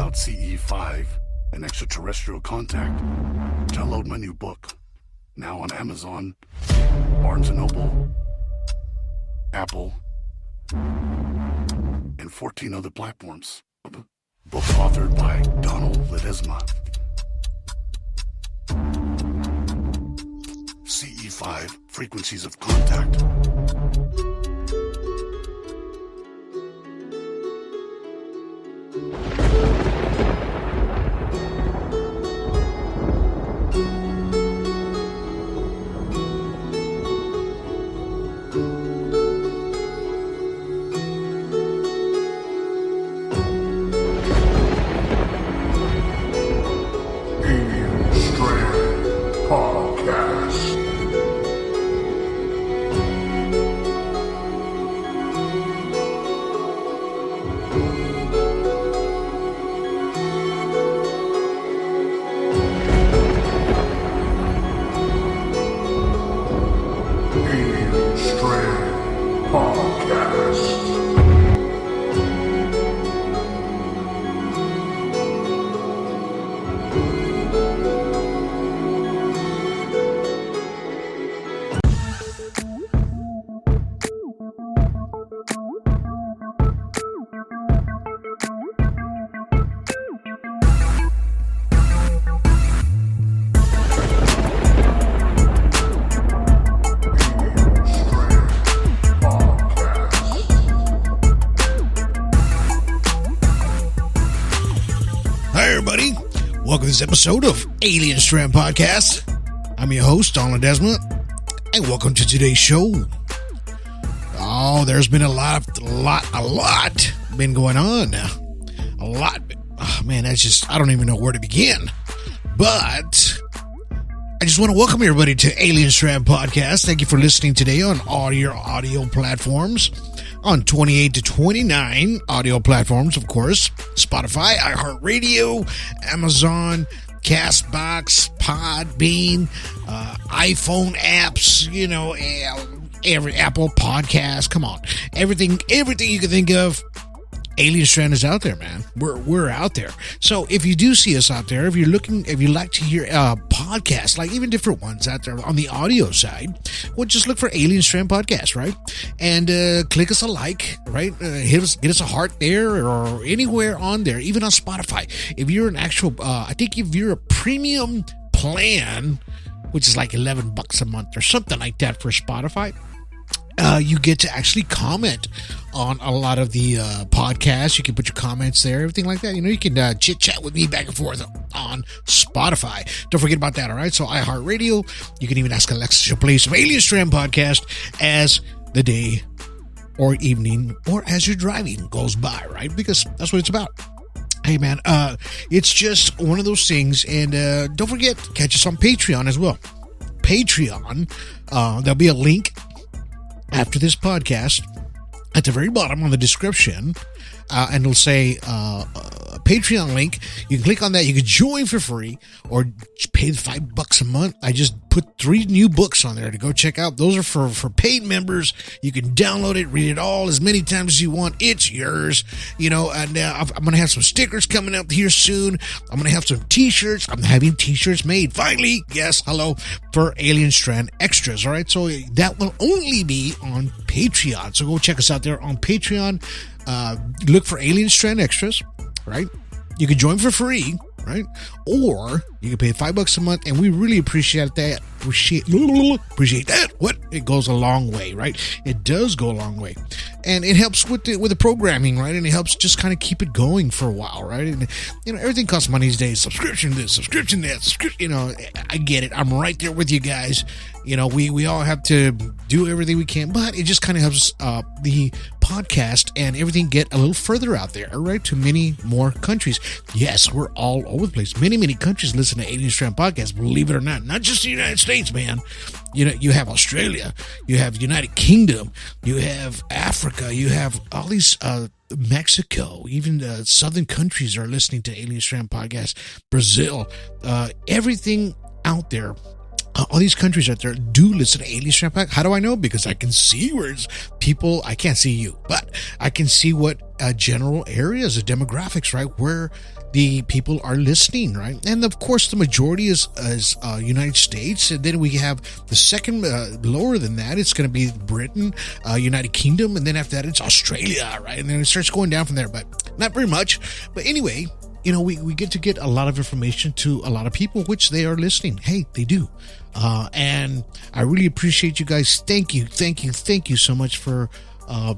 about CE5 and extraterrestrial contact, download my new book, now on Amazon, Barnes & Noble, Apple, and 14 other platforms. Book authored by Donald Ledesma. CE5, Frequencies of Contact. Strand Podcast. Strand Podcast. Hi, everybody. Welcome to this episode of Alien Strand Podcast. I'm your host, Donald Ledesma, and welcome to today's show. Oh, there's been a lot been going on. A lot. Oh, man, I don't even know where to begin. But I just want to welcome everybody to Alien Strand Podcast. Thank you for listening today on all your audio platforms. On 28 to 29 audio platforms, of course. Spotify, iHeartRadio, Amazon, Castbox, Podbean, iPhone apps, every Apple podcast. Come on. Everything you can think of. Alien Strand is out there, man. We're out there. So if you do see us out there, if you like to hear podcasts, like even different ones out there on the audio side, well, just look for Alien Strand Podcast, right? And click us a like, right? Get us a heart there or anywhere on there, even on Spotify. If you're an actual, I think if you're a premium plan, which is like $11 a month or something like that for Spotify, you get to actually comment on a lot of the podcasts. You can put your comments there, everything like that. You can chit chat with me back and forth on Spotify. Don't forget about that, all right? So iHeartRadio, you can even ask Alexa to play some Alien Strand Podcast as the day or evening or as you're driving goes by, right? Because that's what it's about. Hey, man, it's just one of those things. And don't forget, catch us on Patreon as well. Patreon, there'll be a link after this podcast at the very bottom on the description, and it'll say Patreon link. You can click on that. You can join for free or pay the $5 a month. I just put 3 new books on there to go check out. Those are for paid members. You can download it, read it all as many times as you want. It's yours, and I'm going to have some stickers coming up here soon. I'm going to have some t-shirts. I'm having t-shirts made finally. Yes, hello, for Alien Strand Extras. All right. So that will only be on Patreon. So go check us out there on Patreon. Look for Alien Strand Extras, right? You can join for free, right? Or you can pay $5 a month, and we really appreciate that. Appreciate that. What? It goes a long way, right? It does go a long way, and it helps with the programming, right? And it helps just kind of keep it going for a while, right? And everything costs money these days. Subscription this, subscription that, subscription. I get it. I'm right there with you guys. We all have to do everything we can, but it just kind of helps the podcast and everything get a little further out there, right? To many more countries. Yes, we're all over the place. Many countries listen to Alien Strand Podcast, believe it or not. Not just the United States, man. You have Australia, you have United Kingdom, you have Africa, you have all these Mexico, even southern countries are listening to Alien Strand Podcast, Brazil, everything out there. All these countries out there do listen to Alien Strand Podcast. How do I know? Because I can see where it's people. I can't see you, but I can see what general areas of demographics, right? Where the people are listening, right? And of course, the majority is United States, and then we have the second lower than that. It's going to be Britain, United Kingdom, and then after that, it's Australia, right? And then it starts going down from there, but not very much. But anyway, we get to get a lot of information to a lot of people, which they are listening. Hey, they do. And I really appreciate you guys. Thank you so much for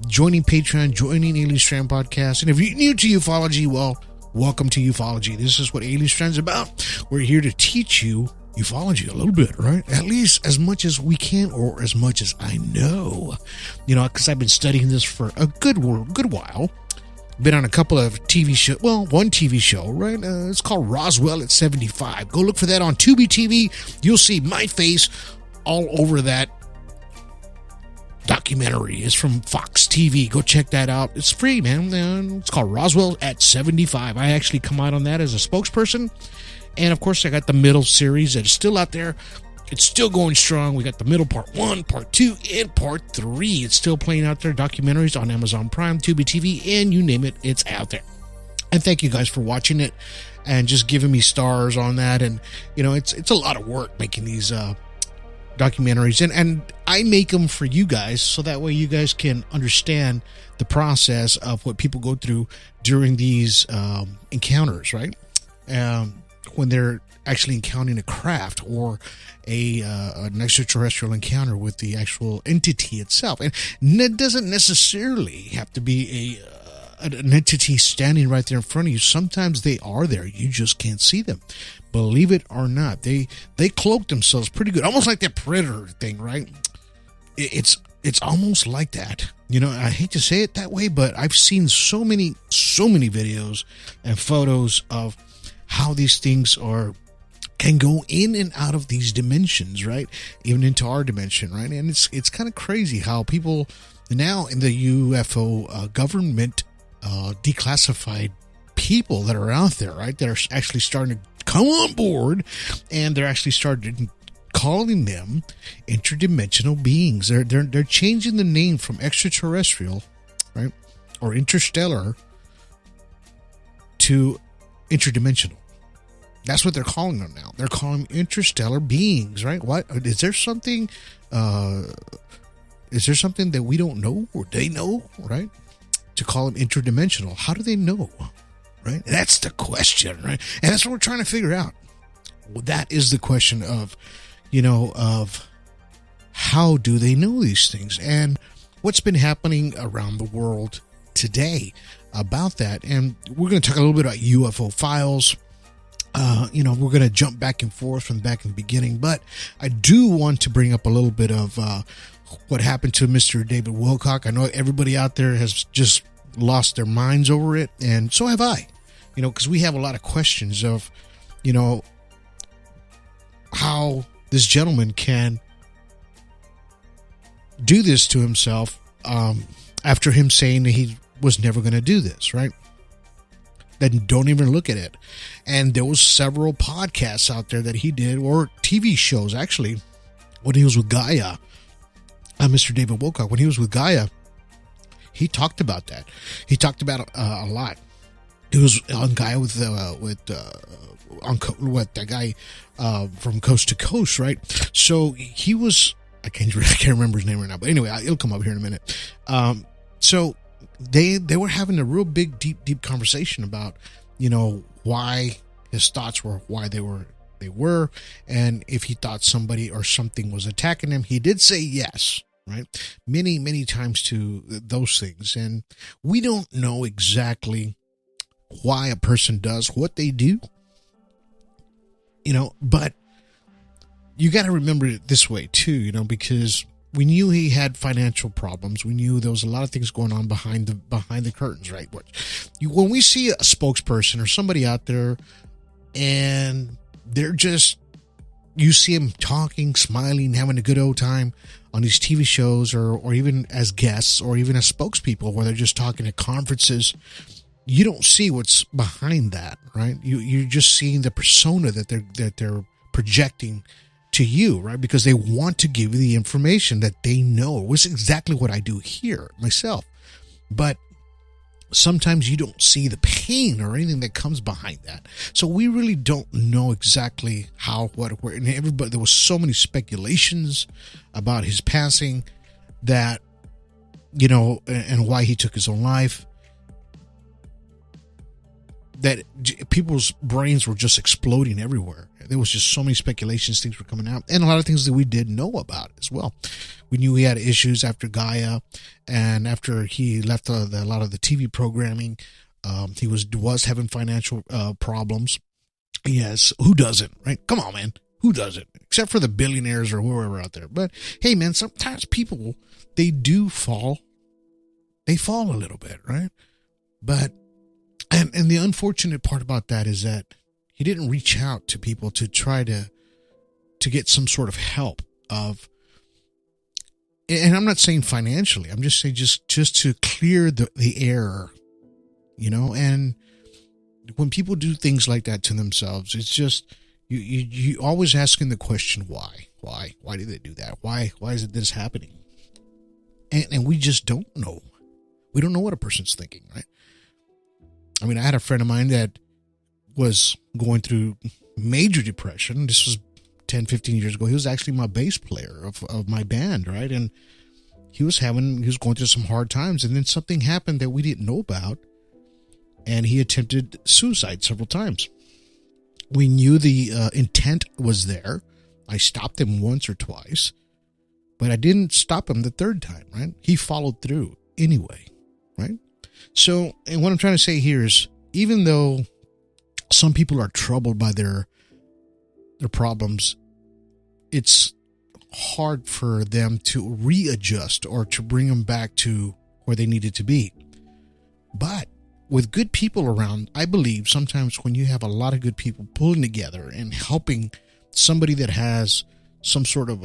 joining Patreon, joining Alien Strand Podcast. And if you're new to ufology, well, welcome to ufology. This is what Alien Strand's about. We're here to teach you ufology a little bit, right? At least as much as we can, or as much as I know. Because I've been studying this for a good while. Been on a couple of TV shows. Well, one TV show, right? It's called Roswell at 75. Go look for that on Tubi TV. You'll see my face all over that documentary. It's from Fox TV. Go check that out. It's free, man. It's called Roswell at 75. I actually come out on that as a spokesperson. And of course, I got the middle series that is still out there. It's still going strong. We got the middle part 1, part 2, and part 3. It's still playing out there. Documentaries on Amazon Prime, Tubi TV, and you name it, it's out there. And thank you guys for watching it and just giving me stars on that. And, it's a lot of work making these documentaries. And I make them for you guys so that way you guys can understand the process of what people go through during these encounters, right? When they're actually encountering a craft or an extraterrestrial encounter with the actual entity itself. And it doesn't necessarily have to be an entity standing right there in front of you. Sometimes they are there. You just can't see them. Believe it or not, they cloak themselves pretty good. Almost like that Predator thing, right? It's almost like that. I hate to say it that way, but I've seen so many videos and photos of how these things can go in and out of these dimensions, right? Even into our dimension, right? And it's kind of crazy how people now in the UFO government declassified people that are out there, right? That are actually starting to come on board, and they're actually starting calling them interdimensional beings. They're changing the name from extraterrestrial, right, or interstellar to interdimensional. That's what they're calling them now. They're calling them interstellar beings, right? What is there something? Is there something that we don't know or they know, right? To call them interdimensional. How do they know, right? That's the question, right? And that's what we're trying to figure out. Well, that is the question of, of how do they know these things and what's been happening around the world today about that. And we're going to talk a little bit about UFO files. We're going to jump back and forth from back in the beginning, but I do want to bring up a little bit of what happened to Mr. David Wilcock. I know everybody out there has just lost their minds over it, and so have I, because we have a lot of questions of, how this gentleman can do this to himself after him saying that he was never going to do this, right? Then don't even look at it. And there was several podcasts out there that he did, or TV shows actually, when he was with Gaia. Mr. David Wilcock, when he was with Gaia, he talked about that. He talked about it a lot. He was on Gaia with that guy from Coast to Coast, right? So he was, I can't remember his name right now, but anyway, it'll come up here in a minute. So they were having a real big, deep conversation about, why his thoughts were why they were, and if he thought somebody or something was attacking him. He did say yes, right? Many times to those things. And we don't know exactly why a person does what they do, but you got to remember it this way too, because we knew he had financial problems. We knew there was a lot of things going on behind the curtains, right? When we see a spokesperson or somebody out there and they're just, you see them talking, smiling, having a good old time on these TV shows or even as guests or even as spokespeople where they're just talking at conferences, you don't see what's behind that, right? You're just seeing the persona that they're projecting to you, right? Because they want to give you the information that they know, which is exactly what I do here myself. But sometimes you don't see the pain or anything that comes behind that. So we really don't know exactly how, what, where, and everybody, there was so many speculations about his passing that, you know, and why he took his own life, that people's brains were just exploding everywhere. There was just so many speculations, things were coming out, and a lot of things that we didn't know about as well. We knew he had issues after Gaia, and after he left a lot of the TV programming, he was having financial problems. Yes, who doesn't, right? Come on, man. Who doesn't? Except for the billionaires or whoever out there. But hey, man, sometimes people, they do fall. They fall a little bit, right? But, and the unfortunate part about that is that he didn't reach out to people to try to get some sort of help of, and I'm not saying financially, I'm just saying just to clear the air, you know. And when people do things like that to themselves, it's just, you always asking the question, why did they do that? Why is this happening? And we just don't know. We don't know what a person's thinking, right? I mean, I had a friend of mine that was going through major depression. This was 10, 15 years ago. He was actually my bass player of my band, right? And he was going through some hard times, and then something happened that we didn't know about, and he attempted suicide several times. We knew the intent was there. I stopped him once or twice, but I didn't stop him the third time, right? He followed through anyway, right? So, and what I'm trying to say here is, even though some people are troubled by their problems, it's hard for them to readjust or to bring them back to where they needed to be. But with good people around, I believe sometimes when you have a lot of good people pulling together and helping somebody that has some sort of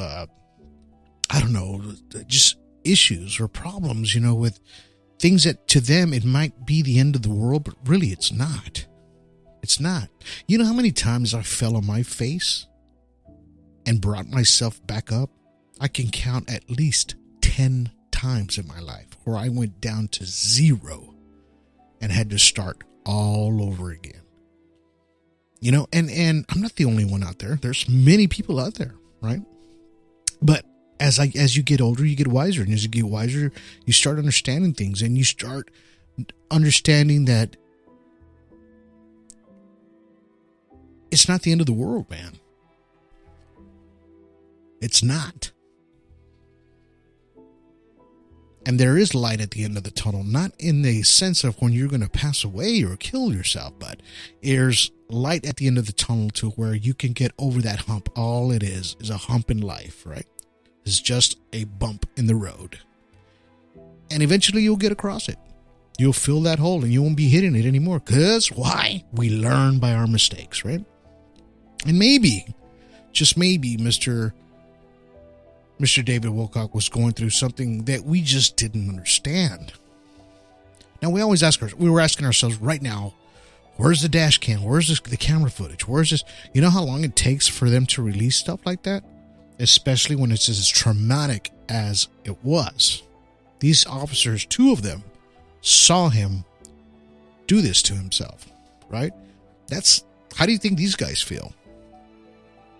just issues or problems, you know, with things that to them it might be the end of the world, but really it's not. It's not. You know how many times I fell on my face and brought myself back up? I can count at least 10 times in my life where I went down to zero and had to start all over again. You know, and I'm not the only one out there. There's many people out there, right? But as you get older, you get wiser. And as you get wiser, you start understanding things, and you start understanding that it's not the end of the world, man. It's not. And there is light at the end of the tunnel, not in the sense of when you're going to pass away or kill yourself, but there's light at the end of the tunnel to where you can get over that hump. All it is a hump in life, right? It's just a bump in the road. And eventually you'll get across it. You'll fill that hole and you won't be hitting it anymore. Because why? We learn by our mistakes, right? And maybe, just maybe, Mr. David Wilcock was going through something that we just didn't understand. Now, we always we were asking ourselves right now, where's the dash cam? Where's the camera footage? Where's this? You know how long it takes for them to release stuff like that? Especially when it's as traumatic as it was. These officers, 2 of them, saw him do this to himself, right? How do you think these guys feel?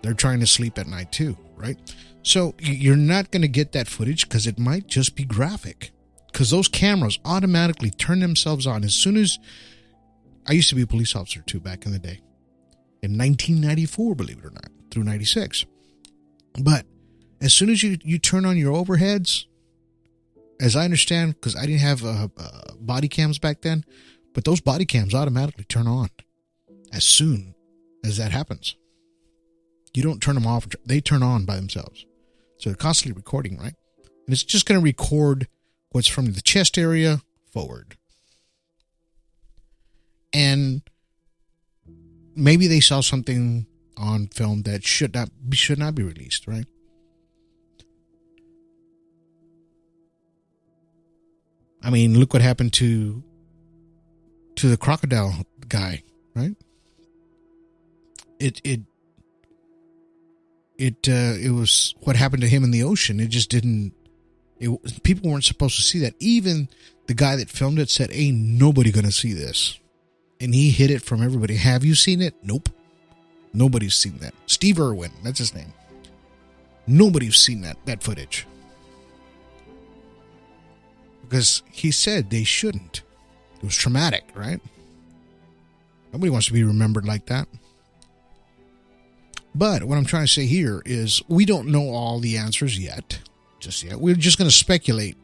They're trying to sleep at night too, right? So you're not going to get that footage because it might just be graphic. Because those cameras automatically turn themselves on as soon as... I used to be a police officer too back in the day. In 1994, believe it or not, through 96. But as soon as you turn on your overheads, as I understand, because I didn't have body cams back then, but those body cams automatically turn on as soon as that happens. You don't turn them off. They turn on by themselves. So they're constantly recording, right? And it's just going to record what's from the chest area forward. And maybe they saw something on film that should not be released, right? I mean, look what happened to the crocodile guy, right? It was what happened to him in the ocean. It People weren't supposed to see that. Even the guy that filmed it said, ain't nobody going to see this. And he hid it from everybody. Have you seen it? Nope. Nobody's seen that. Steve Irwin, that's his name. Nobody's seen that footage. Because he said they shouldn't. It was traumatic, right? Nobody wants to be remembered like that. But what I'm trying to say here is we don't know all the answers yet. Just yet. We're just going to speculate.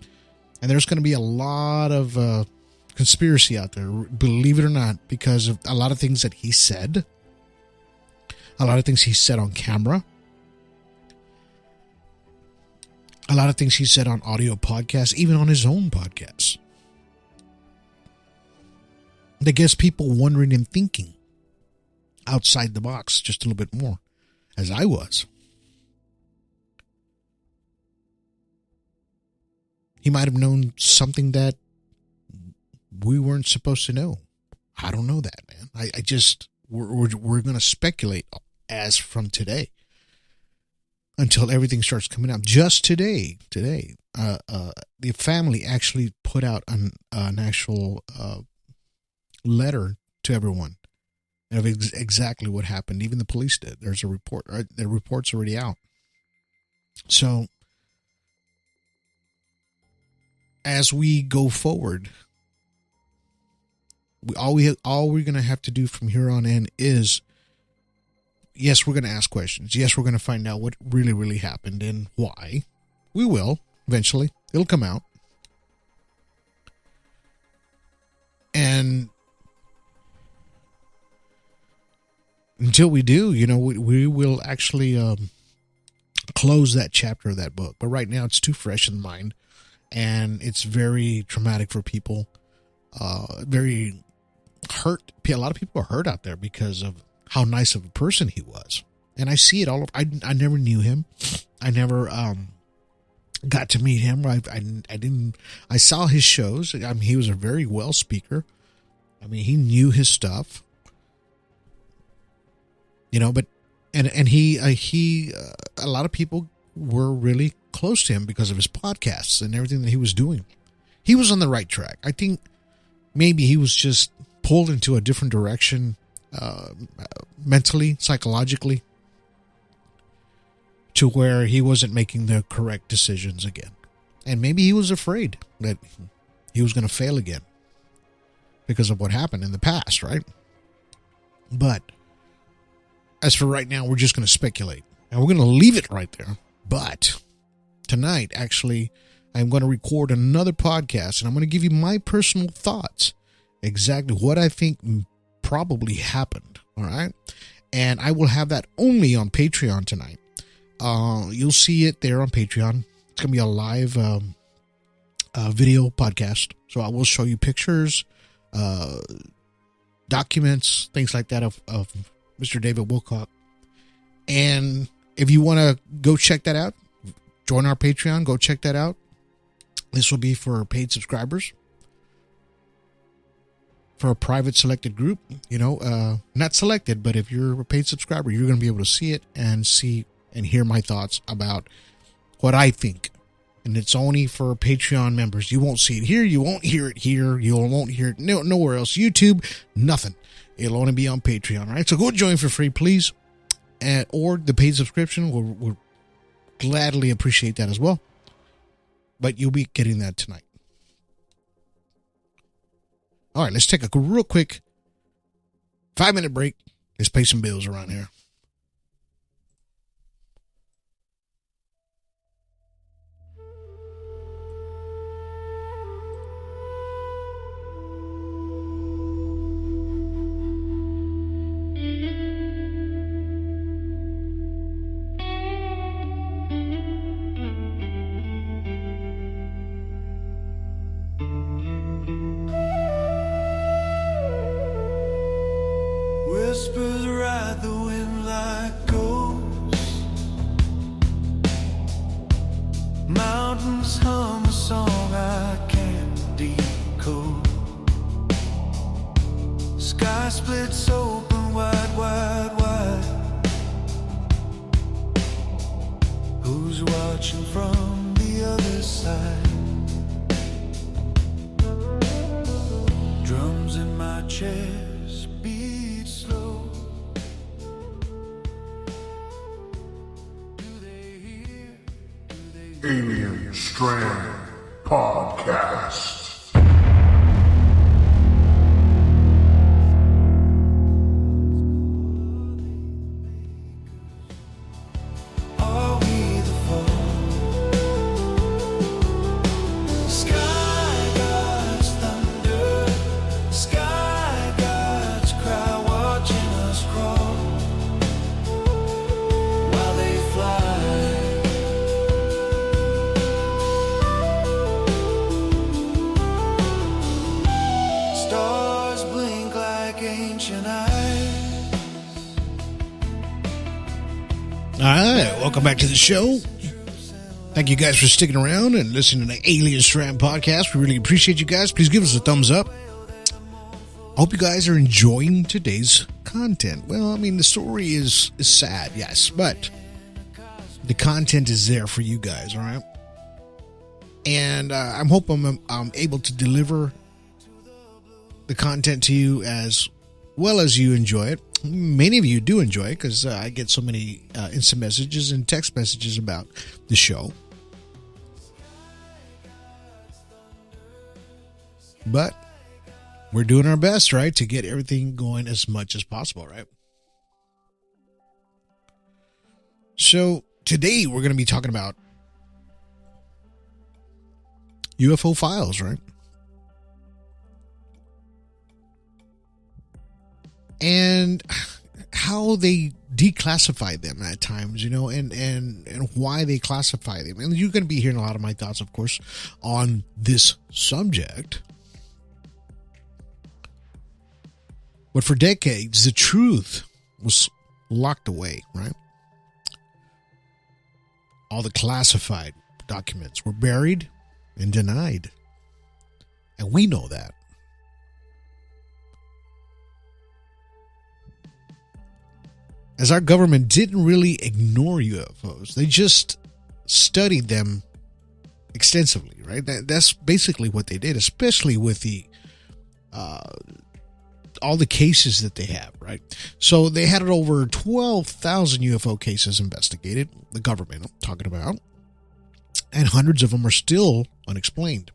And there's going to be a lot of conspiracy out there, believe it or not, because of a lot of things that he said. A lot of things he said on camera. A lot of things he said on audio podcasts, even on his own podcasts. That gets people wondering and thinking outside the box just a little bit more, as I was. He might have known something that we weren't supposed to know. I don't know that, man. We're going to speculate as from today until everything starts coming out. Just today, the family actually put out an actual letter to everyone of exactly what happened. Even the police did. There's a report. Right? The report's already out. So as we go forward, all we're going to have to do from here on in is, yes, we're going to ask questions. Yes, we're going to find out what really, really happened and why. We will eventually. It'll come out. And until we do, we will actually close that chapter of that book. But right now it's too fresh in the mind, and it's very traumatic for people. Very hurt. A lot of people are hurt out there because of how nice of a person he was. And I see it all over. I never knew him. I never got to meet him. I saw his shows. I mean, he was a very well speaker. I mean, he knew his stuff. But he a lot of people were really close to him because of his podcasts and everything that he was doing. He was on the right track. I think maybe he was just pulled into a different direction, mentally, psychologically, to where he wasn't making the correct decisions again. And maybe he was afraid that he was going to fail again because of what happened in the past, right? But as for right now, we're just going to speculate. And we're going to leave it right there. But tonight, actually, I'm going to record another podcast, and I'm going to give you my personal thoughts, exactly what I think probably happened, all right? And I will have that only on Patreon tonight. You'll see it there on Patreon. It's going to be a live video podcast, so I will show you pictures, documents, things like that of Mr. David Wilcock. And if you want to go check that out, join our Patreon, go check that out. This will be for paid subscribers, for a private selected group, not selected, but if you're a paid subscriber, you're going to be able to see it and hear my thoughts about what I think. And it's only for Patreon members. You won't see it here. You won't hear it here. You won't hear it nowhere else. YouTube, nothing. It'll only be on Patreon, right? So go join for free, please. Or the paid subscription. We'll gladly appreciate that as well. But you'll be getting that tonight. All right, let's take a real quick 5-minute break. Let's pay some bills around here. Whispers ride the wind like ghosts. Mountains hum a song I can't decode. Sky splits open wide, wide, wide. Who's watching from the other side? chest beat slow. Do they hear? Alien Strand Podcast. Are we the foe? Sky gods thunder, sky gods cry, watching us crawl while they fly. Stars blink like ancient eyes. All right, welcome back to the show. Thank you guys for sticking around and listening to the Alien Strand Podcast. We really appreciate you guys. Please give us a thumbs up. I hope you guys are enjoying today's content. Well, I mean, the story is sad, yes, but the content is there for you guys, all right? And I'm hoping I'm able to deliver the content to you as well as you enjoy it. Many of you do enjoy it because I get so many instant messages and text messages about the show. But we're doing our best, right, to get everything going as much as possible, right? So today we're going to be talking about UFO files, right? And how they declassify them at times, you know, and why they classify them. And you're going to be hearing a lot of my thoughts, of course, on this subject. But for decades, the truth was locked away, right? All the classified documents were buried and denied. And we know that. As our government didn't really ignore UFOs. They just studied them extensively, right? That's basically what they did, especially with the all the cases that they have, right? So they had over 12,000 UFO cases investigated, the government I'm talking about, and hundreds of them are still unexplained.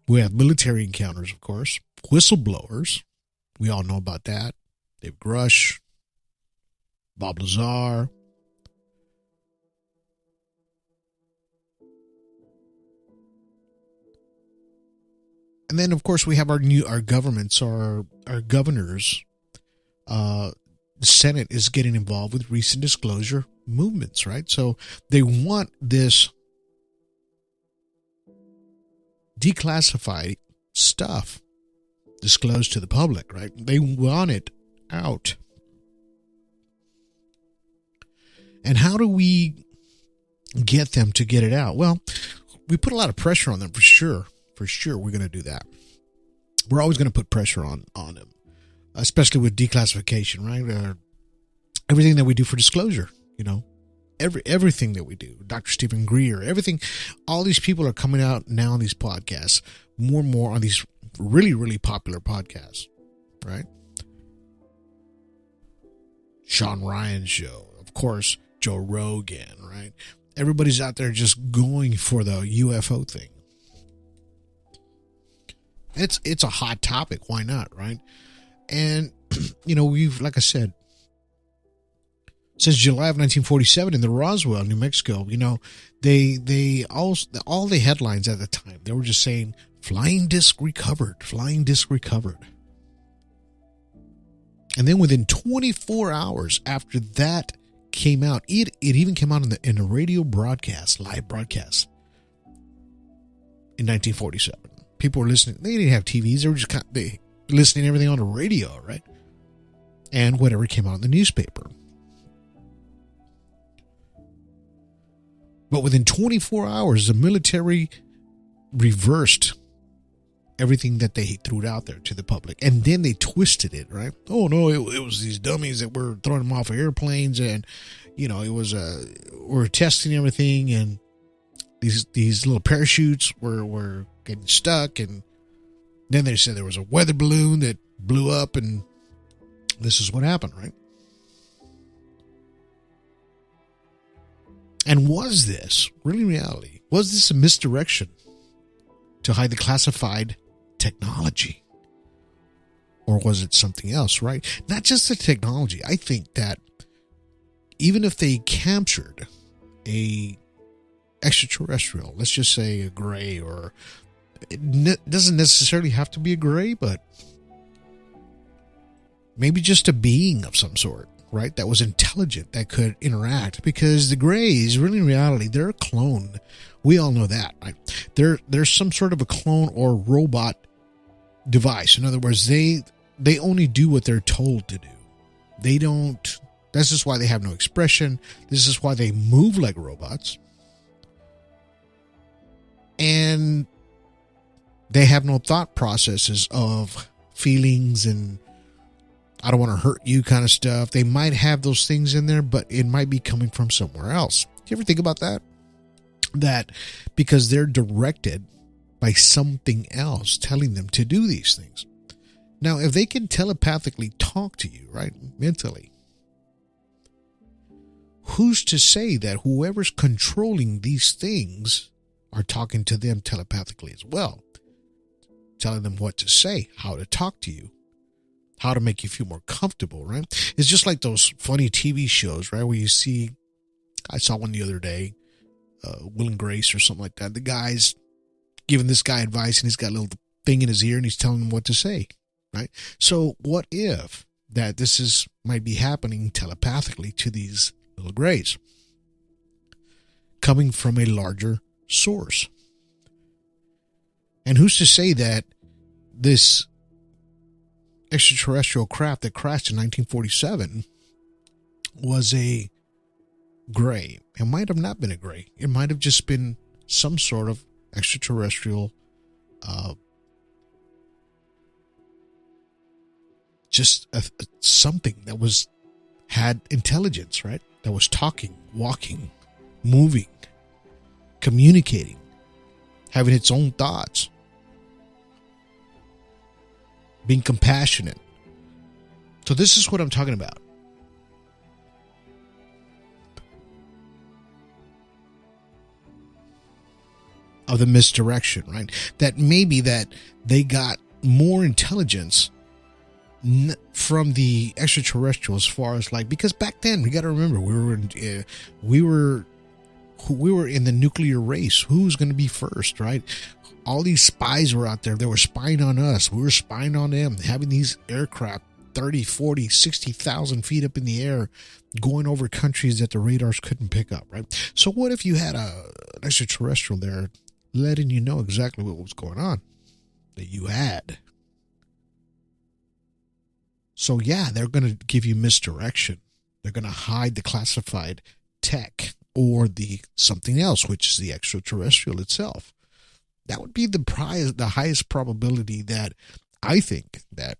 We have military encounters, of course, whistleblowers. We all know about that. David Grush, Bob Lazar. And then, of course, we have our governments, our governors. The Senate is getting involved with recent disclosure movements, right? So they want this declassified stuff disclosed to the public, right? They want it out. And how do we get them to get it out? Well, we put a lot of pressure on them for sure. For sure, we're going to do that. We're always going to put pressure on them, especially with declassification, right? Everything that we do for disclosure, you know, everything that we do. Dr. Stephen Greer, everything. All these people are coming out now on these podcasts, more and more on these really, really popular podcasts, right? Sean Ryan's show, of course, Joe Rogan, right? Everybody's out there just going for the UFO thing. It's a hot topic. Why not, right? And, you know, we've, like I said, since July of 1947 in the Roswell, New Mexico, you know, they all the headlines at the time, they were just saying, flying disc recovered. And then within 24 hours after that came out, it even came out in a radio broadcast, live broadcast in 1947. People were listening. They didn't have TVs. They were just listening to everything on the radio, right? And whatever came out in the newspaper. But within 24 hours, the military reversed everything that they threw out there to the public. And then they twisted it, right? Oh, no, it was these dummies that were throwing them off of airplanes. And, you know, it was, we're testing everything. And these little parachutes were getting stuck. And Then they said there was a weather balloon that blew up, and this is what happened, right? And was this really reality? Was this a misdirection to hide the classified technology? Or was it something else, right? Not just the technology. I think that even if they captured a extraterrestrial, let's just say a gray, or it doesn't necessarily have to be a gray, but maybe just a being of some sort, right? That was intelligent, that could interact, because the grays, really in reality, they're a clone. We all know that, right? There's some sort of a clone or robot device. In other words, they only do what they're told to do. They don't. This is why they have no expression. This is why they move like robots. And they have no thought processes of feelings and I don't want to hurt you kind of stuff. They might have those things in there, but it might be coming from somewhere else. Do you ever think about that? That because they're directed by something else telling them to do these things. Now, if they can telepathically talk to you, right, mentally, who's to say that whoever's controlling these things are talking to them telepathically as well? Telling them what to say, how to talk to you, how to make you feel more comfortable, right? It's just like those funny TV shows, right? Where you see, I saw one the other day, Will and Grace or something like that. The guy's giving this guy advice and he's got a little thing in his ear and he's telling him what to say, right? So what if that this might be happening telepathically to these little grays coming from a larger source? And who's to say that this extraterrestrial craft that crashed in 1947 was a gray? It might have not been a gray. It might have just been some sort of extraterrestrial, something that had intelligence, right? That was talking, walking, moving, communicating, having its own thoughts, being compassionate. So this is what I'm talking about. Of the misdirection, right? That maybe that they got more intelligence from the extraterrestrials, as far as like, because back then we got to remember we were in the nuclear race. Who's going to be first, right? All these spies were out there. They were spying on us. We were spying on them, having these aircraft 30, 40, 60,000 feet up in the air, going over countries that the radars couldn't pick up, right? So what if you had an extraterrestrial there letting you know exactly what was going on that you had? So yeah, they're going to give you misdirection. They're going to hide the classified tech or the something else, which is the extraterrestrial itself. That would be the highest probability that I think that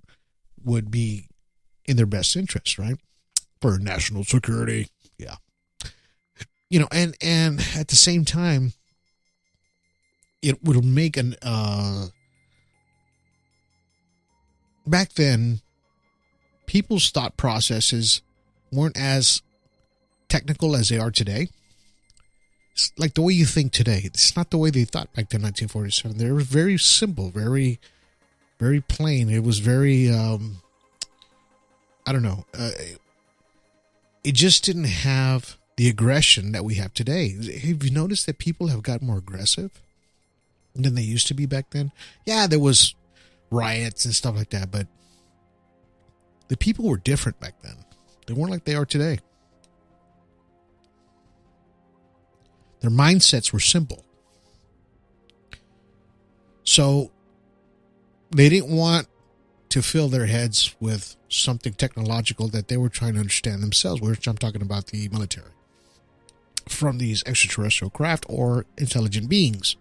would be in their best interest, right? For national security. Yeah. You know, and at the same time, it would make back then, people's thought processes weren't as technical as they are today. It's like the way you think today. It's not the way they thought back then, 1947. They were very simple, very, very plain. It was very, I don't know. It just didn't have the aggression that we have today. Have you noticed that people have gotten more aggressive than they used to be back then? Yeah, there was riots and stuff like that, but the people were different back then. They weren't like they are today. Their mindsets were simple. So they didn't want to fill their heads with something technological that they were trying to understand themselves, which I'm talking about the military, from these extraterrestrial craft or intelligent beings.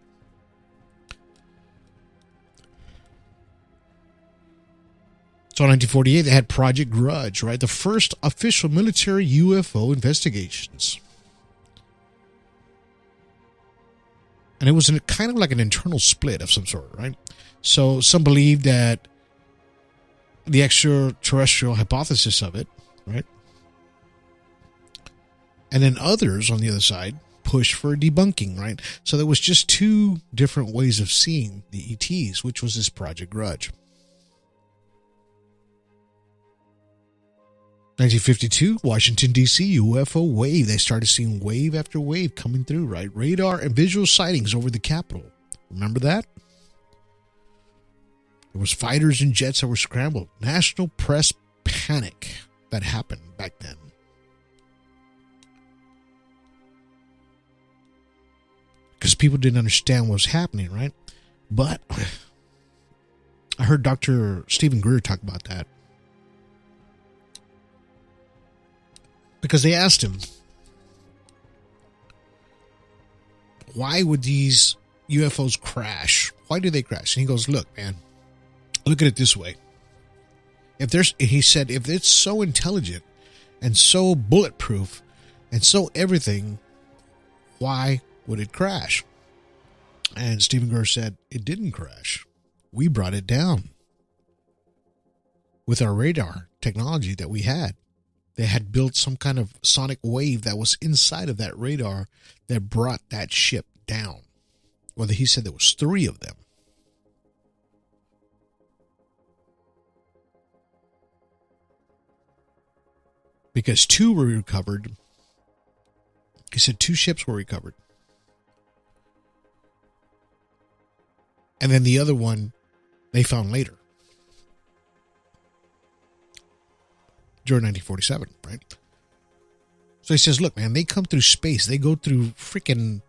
So in 1948, they had Project Grudge, right? The first official military UFO investigations. And it was kind of like an internal split of some sort, right? So some believed that the extraterrestrial hypothesis of it, right? And then others on the other side pushed for debunking, right? So there was just two different ways of seeing the ETs, which was this Project Grudge. 1952, Washington, D.C., UFO wave. They started seeing wave after wave coming through, right? Radar and visual sightings over the Capitol. Remember that? There was fighters and jets that were scrambled. National press panic that happened back then. Because people didn't understand what was happening, right? But I heard Dr. Stephen Greer talk about that. Because they asked him, why would these UFOs crash? Why do they crash? And he goes, look, man, look at it this way. He said, if it's so intelligent and so bulletproof and so everything, why would it crash? And Stephen Greer said, it didn't crash. We brought it down with our radar technology that we had. They had built some kind of sonic wave that was inside of that radar that brought that ship down. Well, he said there was 3 of them. Because 2 were recovered. He said 2 ships were recovered. And then the other one they found later. During 1947, right? So he says, look, man, they come through space. They go through freaking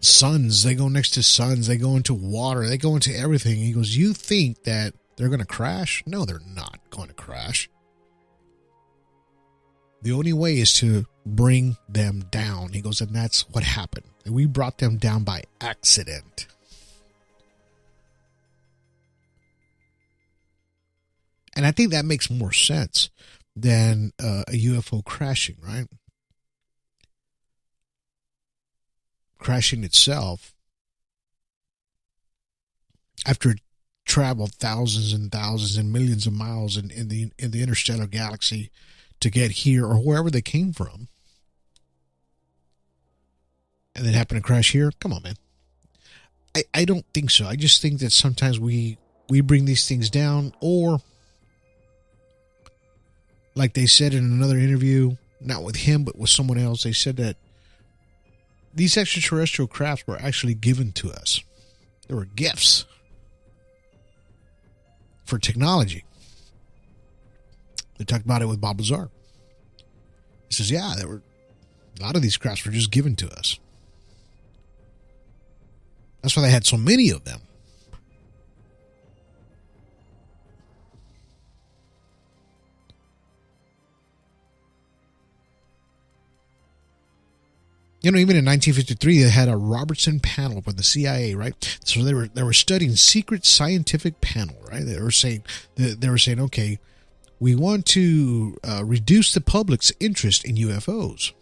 suns. They go next to suns. They go into water. They go into everything. He goes, you think that they're going to crash? No, they're not going to crash. The only way is to bring them down. He goes, and that's what happened. And we brought them down by accident. And I think that makes more sense than a UFO crashing, right? Crashing itself, after it traveled thousands and thousands and millions of miles in the interstellar galaxy to get here or wherever they came from, and then happen to crash here. Come on, man. I don't think so. I just think that sometimes we bring these things down, or like they said in another interview, not with him, but with someone else, they said that these extraterrestrial crafts were actually given to us. They were gifts for technology. They talked about it with Bob Lazar. He says, yeah, there were a lot of these crafts were just given to us. That's why they had so many of them. You know, even in 1953, they had a Robertson panel from the CIA, right? So they were studying secret scientific panel, right? They were saying, okay, we want to reduce the public's interest in UFOs.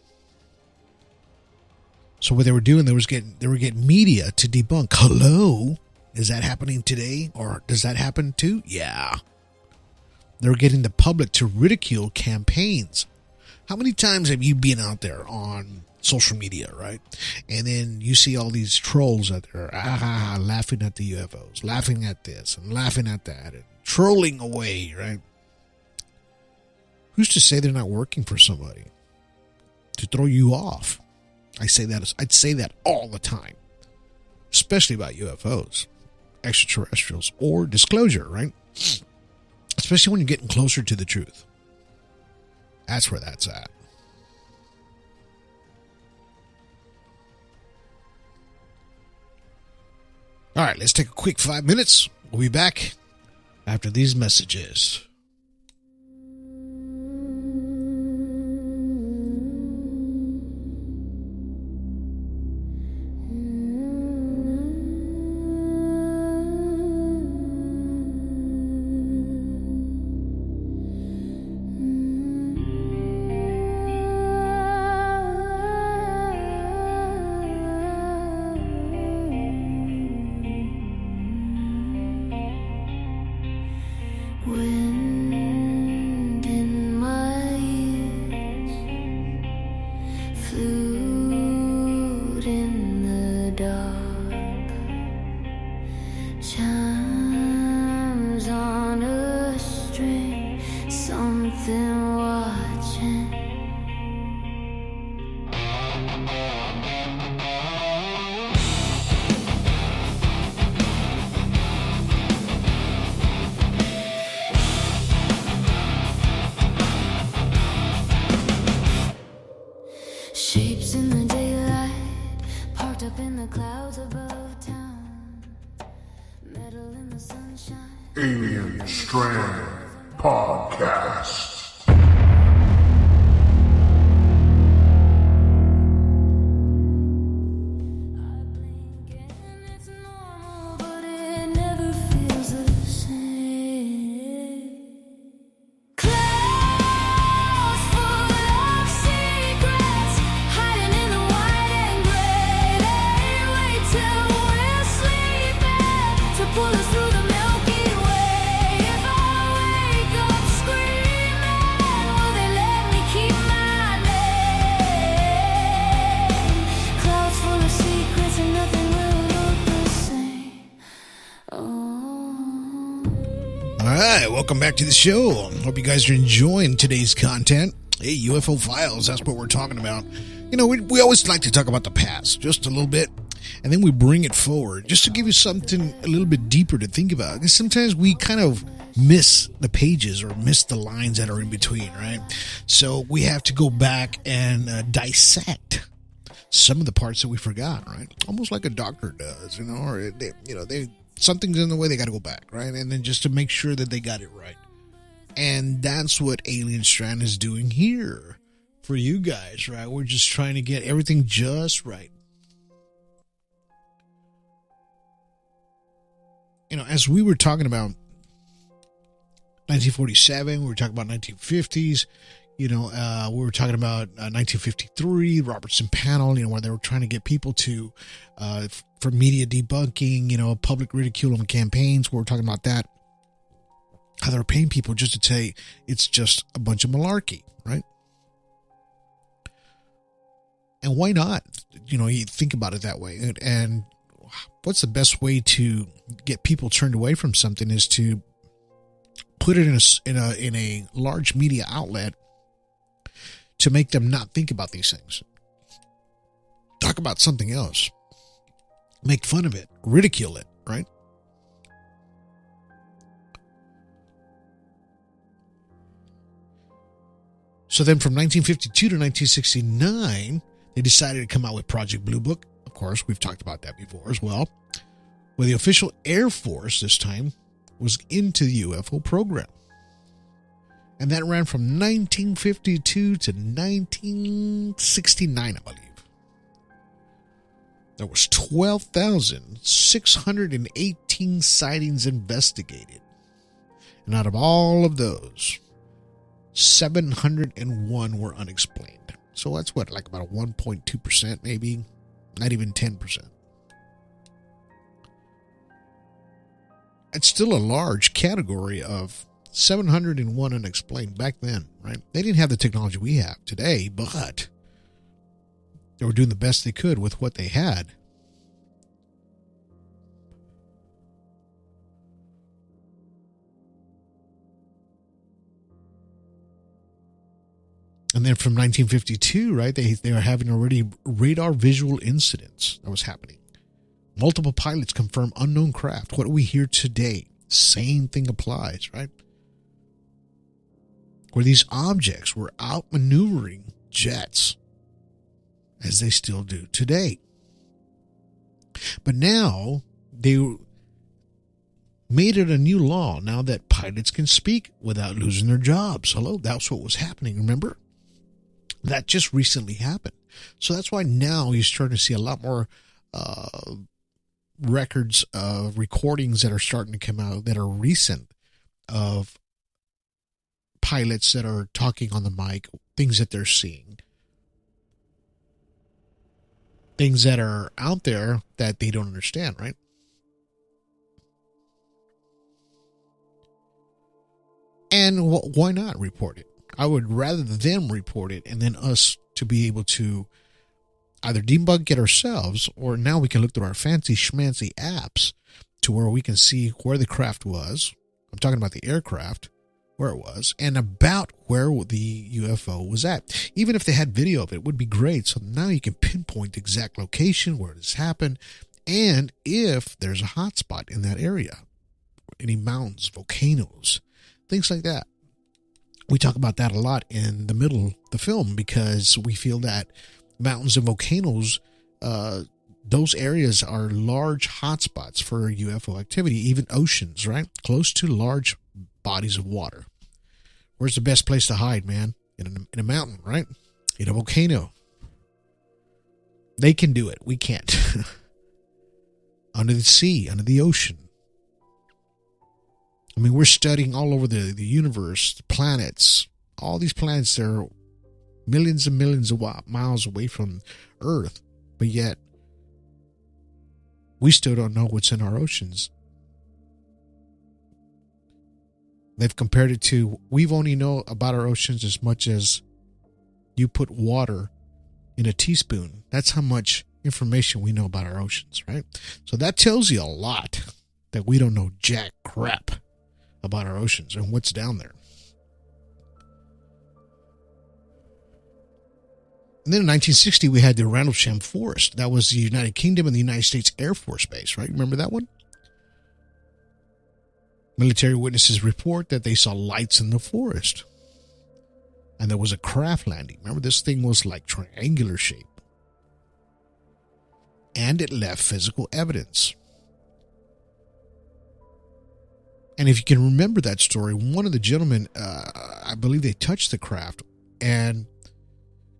So what they were doing, they were getting media to debunk. Hello, is that happening today, or does that happen too? Yeah, they were getting the public to ridicule campaigns. How many times have you been out there on social media, right? And then you see all these trolls out there, laughing at the UFOs, laughing at this and laughing at that, and trolling away, right? Who's to say they're not working for somebody to throw you off? I'd say that all the time, especially about UFOs, extraterrestrials, or disclosure, right? Especially when you're getting closer to the truth. That's where that's at. All right, let's take a quick 5 minutes. We'll be back after these messages. chimes on a string, something watching. Shapes in the daylight, parked up in the clouds above town. Metal in the sunshine. Alien Strand Podcast. I blink and it's normal, but it never feels the same. Clouds full of secrets, hiding in the white and gray. They wait till we're sleeping to pull us through the Milky Way. If I wake up screaming, will they let me keep my name? Clouds full of secrets and nothing will look the same. Oh. All right, welcome back to the show. Hope you guys are enjoying today's content. Hey, UFO Files, that's what we're talking about. You know, we always like to talk about the past, just a little bit, and then we bring it forward, just to give you something a little bit deeper to think about. Because sometimes we kind of miss the pages or miss the lines that are in between, right? So we have to go back and dissect some of the parts that we forgot, right? Almost like a doctor does, or they something's in the way, they got to go back, right? And then just to make sure that they got it right. And that's what Alien Strand is doing here for you guys, right? We're just trying to get everything just right. As we were talking about 1947, we were talking about 1950s, we were talking about 1953, Robertson panel, where they were trying to get people to, for media debunking, public ridicule on campaigns. We were talking about that. How they were paying people just to say it's just a bunch of malarkey, right? And why not? You think about it that way. And what's the best way to get people turned away from something is to put it in a large media outlet to make them not think about these things. Talk about something else. Make fun of it. Ridicule it, right? So then from 1952 to 1969, they decided to come out with Project Blue Book. Of course, we've talked about that before as well. Where the official Air Force this time was into the UFO program. And that ran from 1952 to 1969, I believe. There was 12,618 sightings investigated. And out of all of those, 701 were unexplained. So that's like about a 1.2%, maybe, not even 10%. It's still a large category of 701 unexplained back then, right? They didn't have the technology we have today, but they were doing the best they could with what they had. And then from 1952, right, they were having already radar visual incidents that was happening. Multiple pilots confirm unknown craft. What do we hear today? Same thing applies, right? Where these objects were outmaneuvering jets, as they still do today. But now they made it a new law now that pilots can speak without losing their jobs. Hello, that's what was happening, remember? That just recently happened. So that's why now you're starting to see a lot more records of recordings that are starting to come out that are recent of pilots that are talking on the mic, things that they're seeing, things that are out there that they don't understand, right? And why not report it? I would rather them report it and then us to be able to either debunk it ourselves, or now we can look through our fancy schmancy apps to where we can see where the craft was. I'm talking about the aircraft, where it was, and about where the UFO was at. Even if they had video of it, it would be great. So now you can pinpoint the exact location where this happened, and if there's a hot spot in that area, any mountains, volcanoes, things like that. We talk about that a lot in the middle of the film because we feel that mountains and volcanoes, those areas are large hotspots for UFO activity, even oceans, right? Close to large bodies of water. Where's the best place to hide, man? In a mountain, right? In a volcano. They can do it. We can't. Under the sea, under the ocean. I mean, we're studying all over the universe, the planets. All these planets, they're millions and millions of miles away from Earth. But yet, we still don't know what's in our oceans. They've compared it to, we've only know about our oceans as much as you put water in a teaspoon. That's how much information we know about our oceans, right? So that tells you a lot that we don't know jack crap about our oceans and what's down there. And then in 1960, we had the Rendlesham Forest. That was the United Kingdom and the United States Air Force Base, right? Remember that one? Military witnesses report that they saw lights in the forest. And there was a craft landing. Remember, this thing was like triangular shape. And it left physical evidence. And if you can remember that story, one of the gentlemen, I believe they touched the craft. And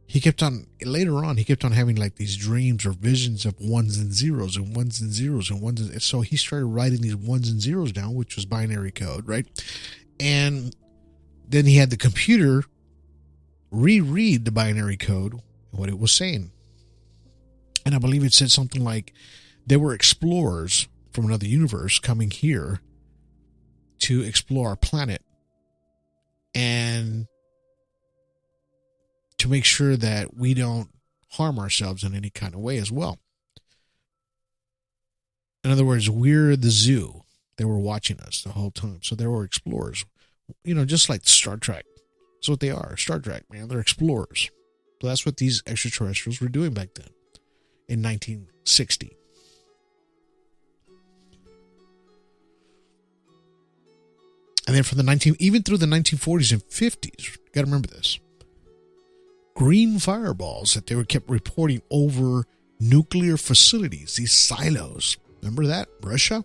he kept on, later on, he kept on having like these dreams or visions of ones and zeros and ones and zeros and ones. And so he started writing these ones and zeros down, which was binary code, right? And then he had the computer reread the binary code, what it was saying. And I believe it said something like there were explorers from another universe coming here to explore our planet and to make sure that we don't harm ourselves in any kind of way as well. In other words, we're the zoo. They were watching us the whole time. So there were explorers, you know, just like Star Trek. That's what they are. Star Trek, man. They're explorers. So that's what these extraterrestrials were doing back then in 1960. And then from even through the 1940s and 50s, you got to remember this. Green fireballs that they were kept reporting over nuclear facilities, these silos. Remember that? Russia?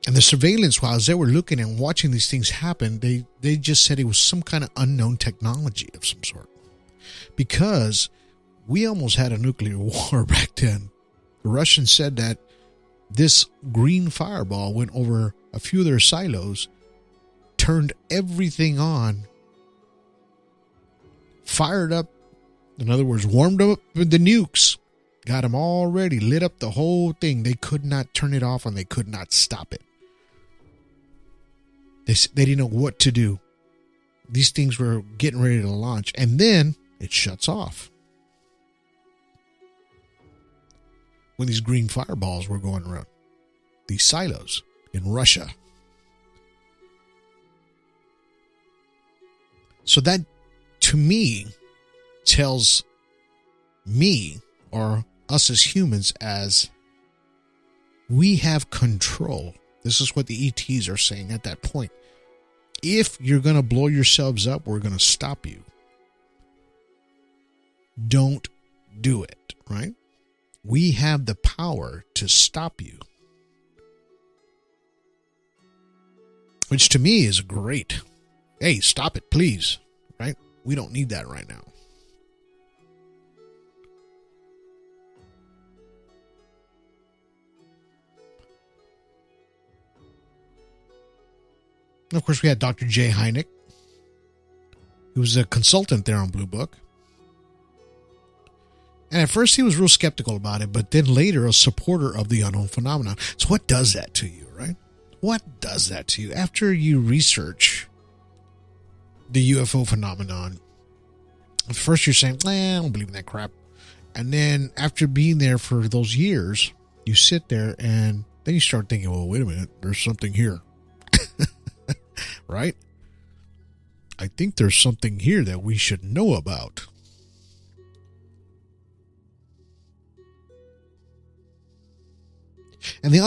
And the surveillance, while they were looking and watching these things happen, they just said it was some kind of unknown technology of some sort. Because we almost had a nuclear war back then. The Russians said that this green fireball went over a few of their silos, turned everything on, fired up, in other words, warmed up with the nukes, got them all ready, lit up the whole thing. They could not turn it off and they could not stop it. They didn't know what to do. These things were getting ready to launch, and then it shuts off. When these green fireballs were going around these silos in Russia. So that, to me, tells me, or us as humans, as we have control. This is what the ETs are saying at that point. If you're going to blow yourselves up, we're going to stop you. Don't do it, right? We have the power to stop you. Which to me is great. Hey, stop it, please. Right? We don't need that right now. And of course, we had Dr. Jay Hynek, who was a consultant there on Blue Book. And at first he was real skeptical about it, but then later a supporter of the unknown phenomenon. So what does that to you, right? What does that to you? After you research the UFO phenomenon, at first you're saying, I don't believe in that crap. And then after being there for those years, you sit there and then you start thinking, well, wait a minute, there's something here. Right? I think there's something here that we should know about. And then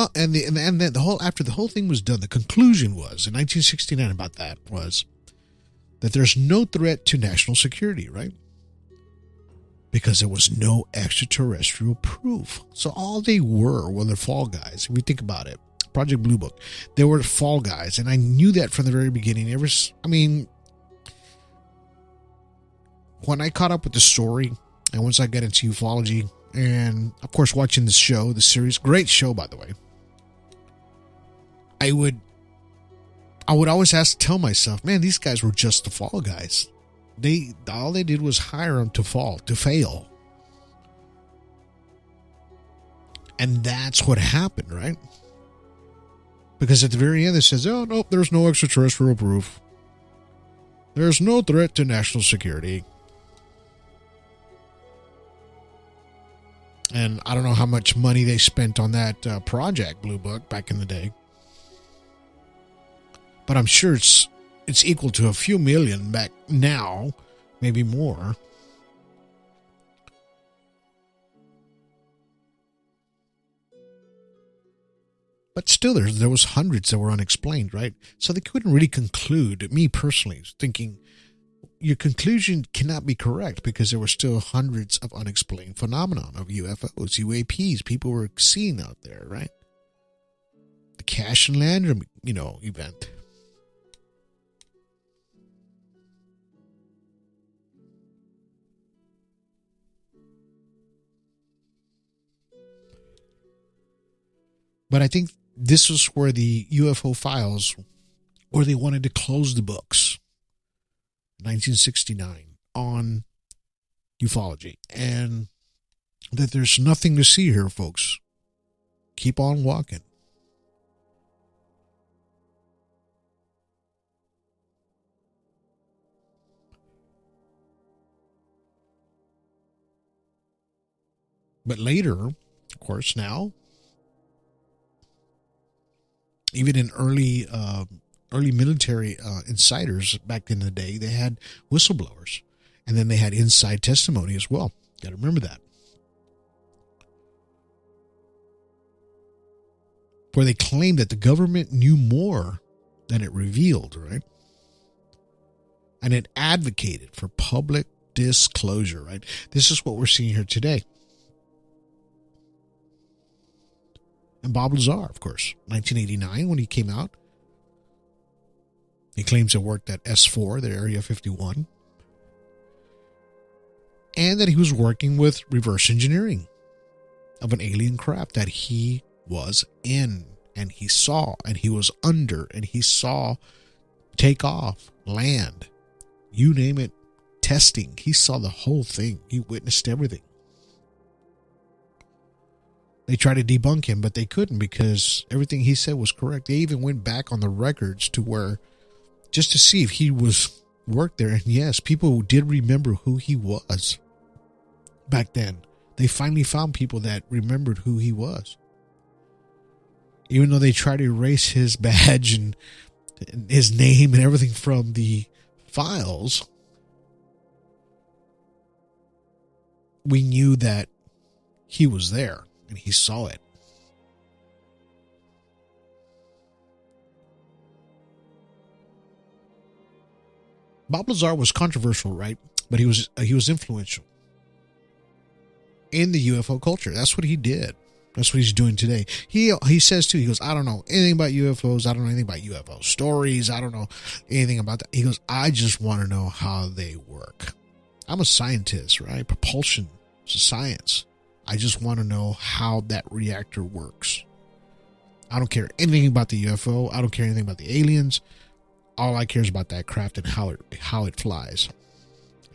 after the whole thing was done, the conclusion was in 1969 about that was that there's no threat to national security, right? Because there was no extraterrestrial proof. So all they were the fall guys. If we think about it, Project Blue Book, they were fall guys, and I knew that from the very beginning. When I caught up with the story, and once I got into ufology, and of course watching the show, the series, great show by the way, I would always tell myself, man, these guys were just the fall guys. All they did was hire them to fail. And that's what happened, right? Because at the very end it says, oh, nope, there's no extraterrestrial proof. There's no threat to national security. And I don't know how much money they spent on that Project Blue Book back in the day. But I'm sure it's equal to a few million back now, maybe more. But still, there was hundreds that were unexplained, right? So they couldn't really conclude. Me personally, thinking your conclusion cannot be correct because there were still hundreds of unexplained phenomenon of UFOs, UAPs, people were seeing out there, right? The Cash and Lantern, event. But I think this was where the UFO files, where they wanted to close the books, 1969, on ufology. And that there's nothing to see here, folks. Keep on walking. But later, of course, now, even in early military insiders back in the day, they had whistleblowers, and then they had inside testimony as well. Got to remember that, where they claimed that the government knew more than it revealed, right? And it advocated for public disclosure, right? This is what we're seeing here today. And Bob Lazar, of course, 1989, when he came out, he claims to worked at S4, the Area 51, and that he was working with reverse engineering of an alien craft that he was in, and he saw, and he was under, and he saw take off, land, you name it, testing. He saw the whole thing. He witnessed everything. They tried to debunk him, but they couldn't because everything he said was correct. They even went back on the records to where, just to see if he was worked there. And yes, people did remember who he was back then. They finally found people that remembered who he was. Even though they tried to erase his badge and his name and everything from the files, we knew that he was there. And he saw it. Bob Lazar was controversial, right? But he was influential in the UFO culture. That's what he did. That's what he's doing today. He says too, he goes, I don't know anything about UFOs. I don't know anything about UFO stories. I don't know anything about that. He goes, I just want to know how they work. I'm a scientist, right? Propulsion is a science. I just want to know how that reactor works. I don't care anything about the UFO. I don't care anything about the aliens. All I care is about that craft and how it flies.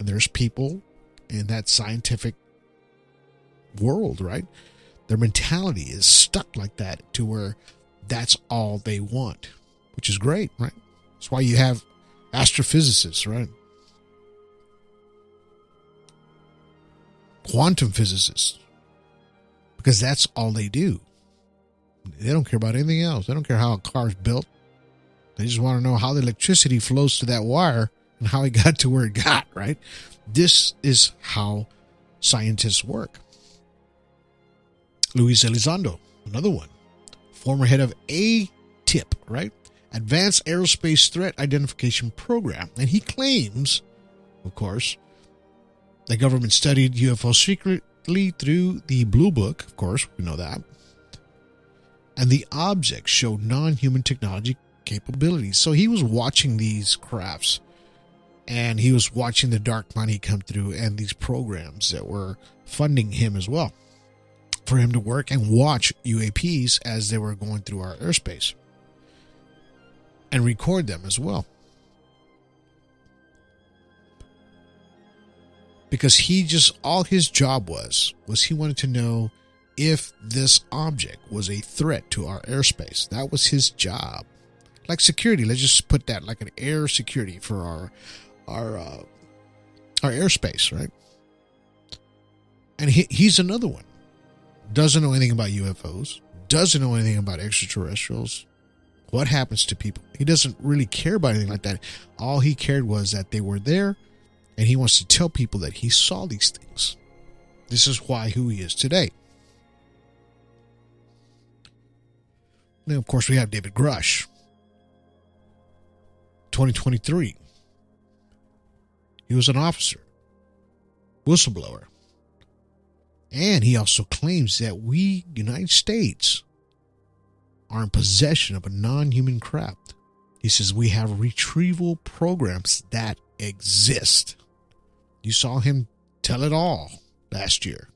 And there's people in that scientific world, right? Their mentality is stuck like that to where that's all they want, which is great, right? That's why you have astrophysicists, right? quantum physicists, because that's all they do. They don't care about anything else. They don't care how a car is built. They just want to know how the electricity flows to that wire and how it got to where it got, right? This is how scientists work. Luis Elizondo, another one, former head of ATIP, right? Advanced Aerospace Threat Identification Program. And he claims, of course, the government studied UFO secretly through the Blue Book. Of course, we know that. And the objects showed non-human technology capabilities. So he was watching these crafts, and he was watching the dark money come through and these programs that were funding him as well for him to work and watch UAPs as they were going through our airspace and record them as well. Because all his job was he wanted to know if this object was a threat to our airspace. That was his job. Like security, let's just put that like an air security for our airspace, right? And he's another one. Doesn't know anything about UFOs, doesn't know anything about extraterrestrials, what happens to people. He doesn't really care about anything like that. All he cared was that they were there, and he wants to tell people that he saw these things. This is who he is today. Then, of course, we have David Grush, 2023. He was an officer, whistleblower. And he also claims that we, United States, are in possession of a non-human craft. He says we have retrieval programs that exist. You saw him tell it all last year.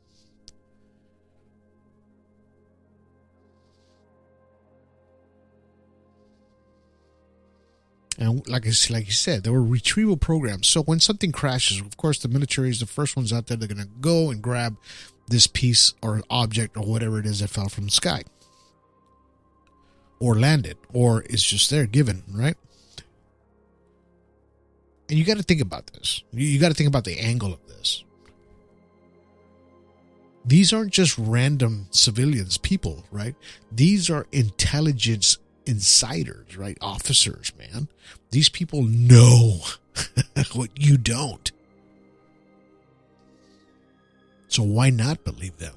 And like you said, there were retrieval programs. So when something crashes, of course, the military is the first ones out there. They're going to go and grab this piece or object or whatever it is that fell from the sky or landed or is just there given, right? And you got to think about this. You got to think about the angle of this. These aren't just random civilians, people, right? These are intelligence insiders, right? Officers, man. These people know what you don't. So why not believe them?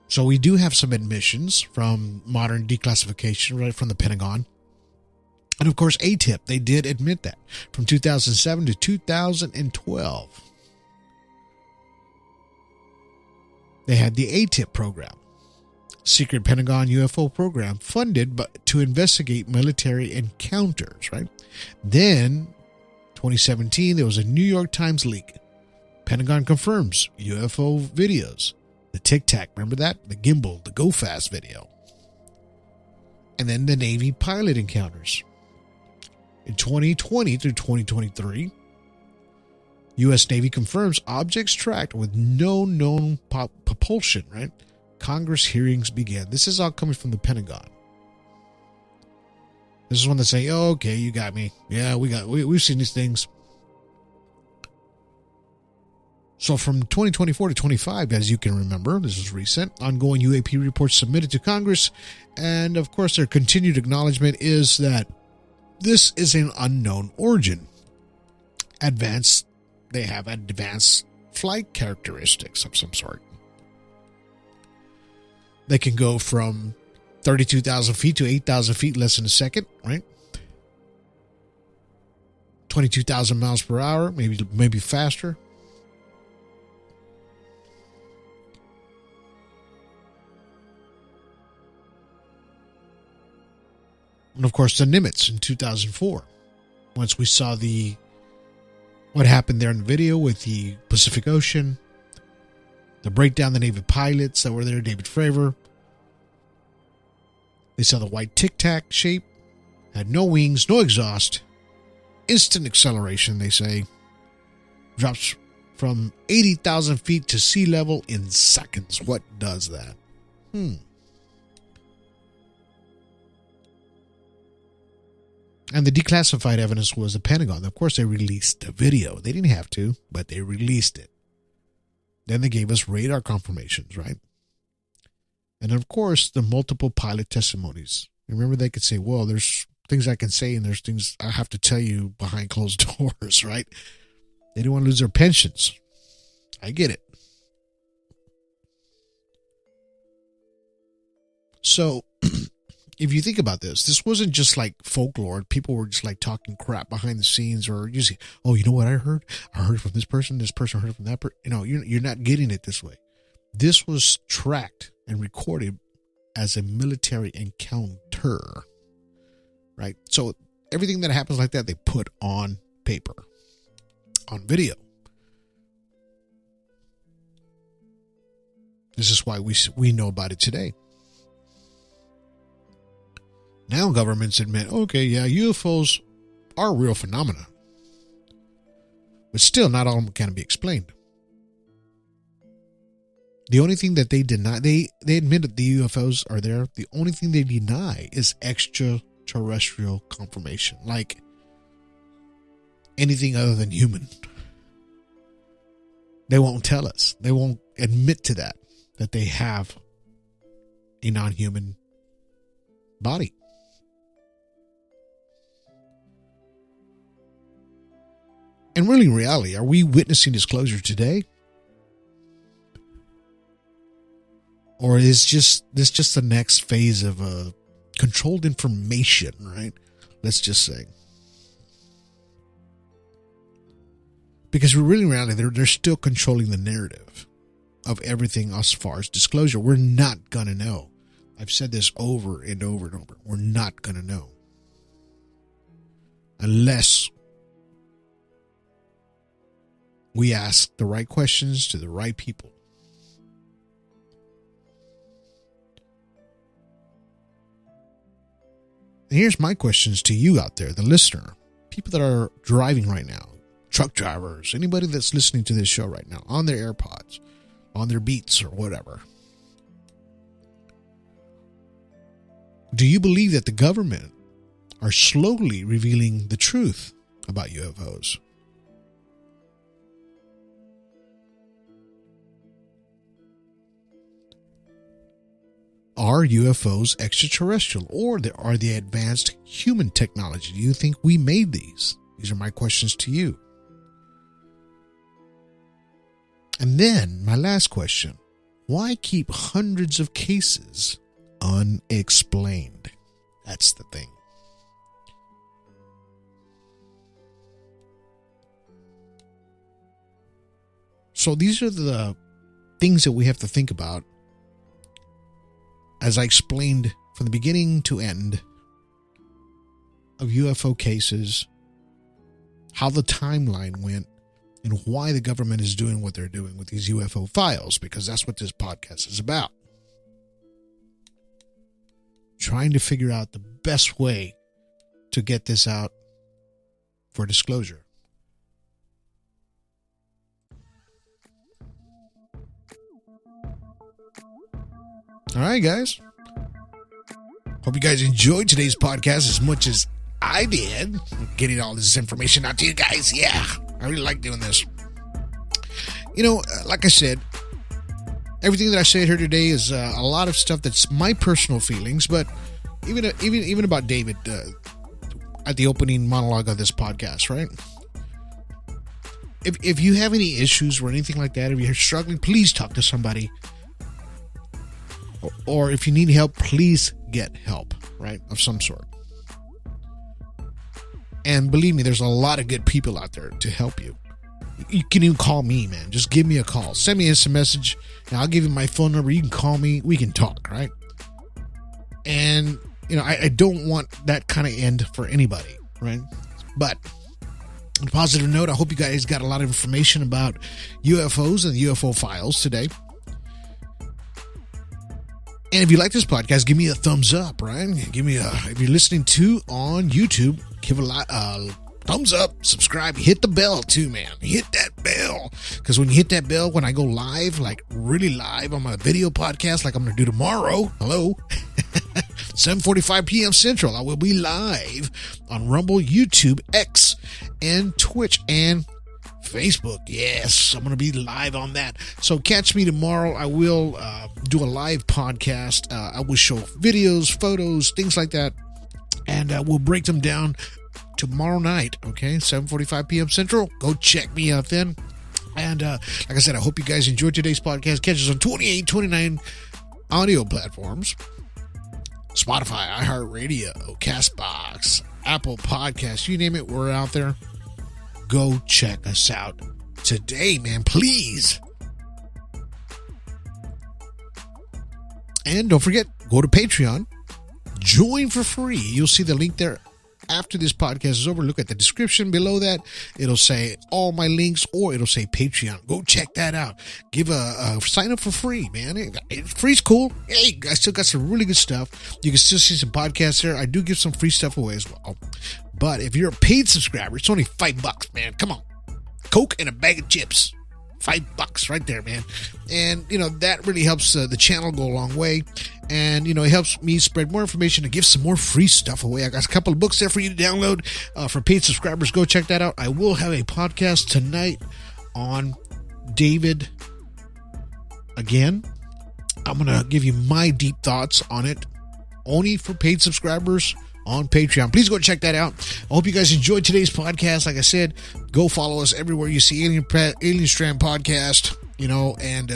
So we do have some admissions from modern declassification, right, from the Pentagon. And of course, ATIP, they did admit that from 2007 to 2012. They had the ATIP program, secret Pentagon UFO program, funded to investigate military encounters, right? Then, 2017, there was a New York Times leak. Pentagon confirms UFO videos. The Tic Tac, remember that? The gimbal, the Go Fast video. And then the Navy pilot encounters. In 2020 through 2023, U.S. Navy confirms objects tracked with no known propulsion, right? Congress hearings began. This is all coming from the Pentagon. This is when they say, oh, okay, you got me. Yeah, we've seen these things. So from 2024 to 25, as you can remember, this is recent, ongoing UAP reports submitted to Congress. And of course, their continued acknowledgement is that this is an unknown origin. They have advanced flight characteristics of some sort. They can go from 32,000 feet to 8,000 feet less than a second, right? 22,000 miles per hour, maybe faster. And of course, the Nimitz in 2004. Once we saw what happened there in the video with the Pacific Ocean, the breakdown, the Navy pilots that were there, David Fravor. They saw the white Tic Tac shape, had no wings, no exhaust, instant acceleration, they say, drops from 80,000 feet to sea level in seconds. What does that? And the declassified evidence was the Pentagon. Of course, they released the video. They didn't have to, but they released it. Then they gave us radar confirmations, right? And of course, the multiple pilot testimonies. Remember, they could say, well, there's things I can say and there's things I have to tell you behind closed doors, right? They didn't want to lose their pensions. I get it. So, if you think about this wasn't just like folklore. People were just like talking crap behind the scenes, or you say, oh, you know what I heard? I heard from this person heard from that person. You're not getting it this way. This was tracked and recorded as a military encounter, right? So everything that happens like that, they put on paper, on video. This is why we know about it today. Now governments admit, okay, yeah, UFOs are real phenomena. But still, not all of them can be explained. The only thing that they deny, they admit that the UFOs are there. The only thing they deny is extraterrestrial confirmation, like anything other than human. They won't tell us. They won't admit to that they have a non-human body. And really, in reality, are we witnessing disclosure today? Or is this just the next phase of controlled information, right? Let's just say. Because we're really, in reality, they're still controlling the narrative of everything as far as disclosure. We're not going to know. I've said this over and over and over. We're not going to know. Unless we ask the right questions to the right people. And here's my questions to you out there, the listener. People that are driving right now, truck drivers, anybody that's listening to this show right now, on their AirPods, on their Beats or whatever. Do you believe that the government are slowly revealing the truth about UFOs? Are UFOs extraterrestrial, or are they advanced human technology? Do you think we made these? These are my questions to you. And then my last question, why keep hundreds of cases unexplained? That's the thing. So these are the things that we have to think about. As I explained from the beginning to end of UFO cases, how the timeline went, and why the government is doing what they're doing with these UFO files, because that's what this podcast is about. Trying to figure out the best way to get this out for disclosure. All right, guys. Hope you guys enjoyed today's podcast as much as I did. Getting all this information out to you guys. Yeah, I really like doing this. You know, like I said, everything that I said here today is a lot of stuff that's my personal feelings, but even about David at the opening monologue of this podcast, right? If you have any issues or anything like that, if you're struggling, please talk to somebody. Or if you need help, please get help, right, of some sort. And believe me, there's a lot of good people out there to help you. You can even call me, man. Just give me a call. Send me a message, and I'll give you my phone number. You can call me. We can talk, right? And, you know, I don't want that kind of end for anybody, right? But on a positive note, I hope you guys got a lot of information about UFOs and UFO files today. And if you like this podcast, give me a thumbs up, right? If you're listening on YouTube, give a thumbs up, subscribe, hit the bell too, man. Hit that bell. Because when you hit that bell, when I go live, like really live on my video podcast, like I'm going to do tomorrow, hello, 7:45 p.m. Central. I will be live on Rumble, YouTube, X, and Twitch, and Facebook. Yes, I'm going to be live on that. So catch me tomorrow. I will do a live podcast. I will show videos, photos, things like that, and we'll break them down tomorrow night. Okay, 7:45 p.m. Central. Go check me out then. And like I said, I hope you guys enjoyed today's podcast. Catch us on 28, 29 audio platforms: Spotify, iHeartRadio, CastBox, Apple Podcasts, you name it, we're out there. Go check us out today, man, please. And don't forget, go to Patreon, join for free. You'll see the link there after this podcast is over. Look at the description below that. It'll say all my links, or it'll say Patreon. Go check that out. Give a sign up for free, man. Free's cool. Hey, I still got some really good stuff. You can still see some podcasts there. I do give some free stuff away as well. But if you're a paid subscriber, it's only $5, man. Come on. Coke and a bag of chips. $5 right there, man. And, that really helps the channel go a long way. And, it helps me spread more information and give some more free stuff away. I got a couple of books there for you to download for paid subscribers. Go check that out. I will have a podcast tonight on David again. I'm going to give you my deep thoughts on it, only for paid subscribers on Patreon. Please go check that out. I hope you guys enjoyed today's podcast. Like I said, go follow us everywhere you see Alien Strand Podcast, and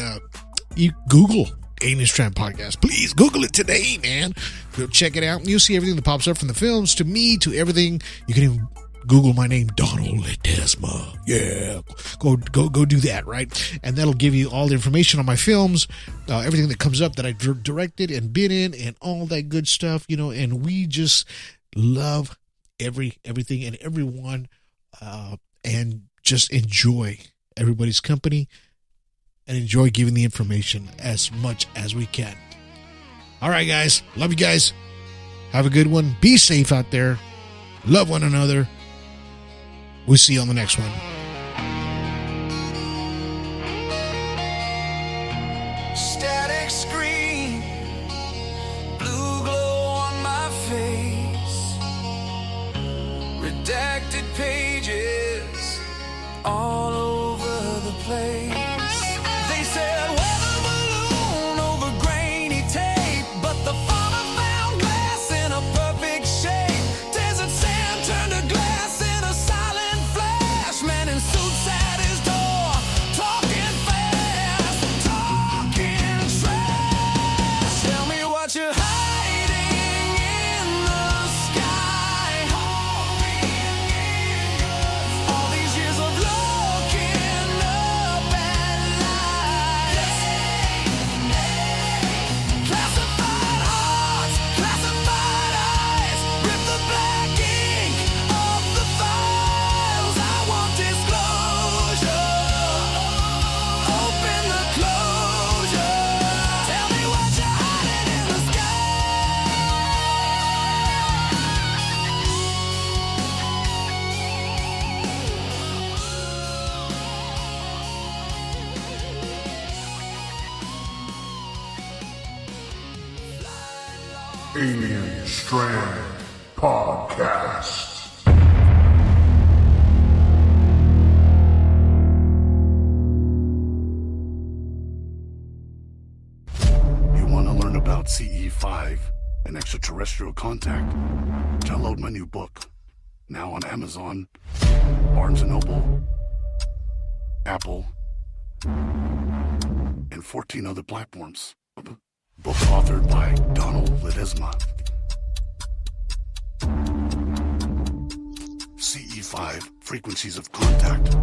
you Google Alien Strand Podcast. Please Google it today, man. Go check it out. You'll see everything that pops up, from the films to me to everything. You can even Google my name, Donald Ledesma. Yeah, go do that, right? And that'll give you all the information on my films, everything that comes up that I directed and been in, and all that good stuff, And we just love everything and everyone, and just enjoy everybody's company and enjoy giving the information as much as we can. All right, guys. Love you guys. Have a good one. Be safe out there. Love one another. We'll see you on the next one. Static screen, blue glow on my face, redacted pages all over the place. They said weather balloon over grainy tape, but the farmer found glass in a perfect shape. Desert sand turned to glass in a silent flash. Man in suits at his door, talking fast, talking trash. Tell me what you're hiding in the sky. All these years of looking up at light. Classified hearts, classified eyes, rip the black ink off the files. I want disclosure. Open the closure. Tell me what you're hiding in the sky. Alien Strand Podcast. You want to learn about CE5 and extraterrestrial contact? Download my new book, now on Amazon, Barnes & Noble, Apple, and 14 other platforms. Book authored by Donald Ledesma. CE5, Frequencies of Contact.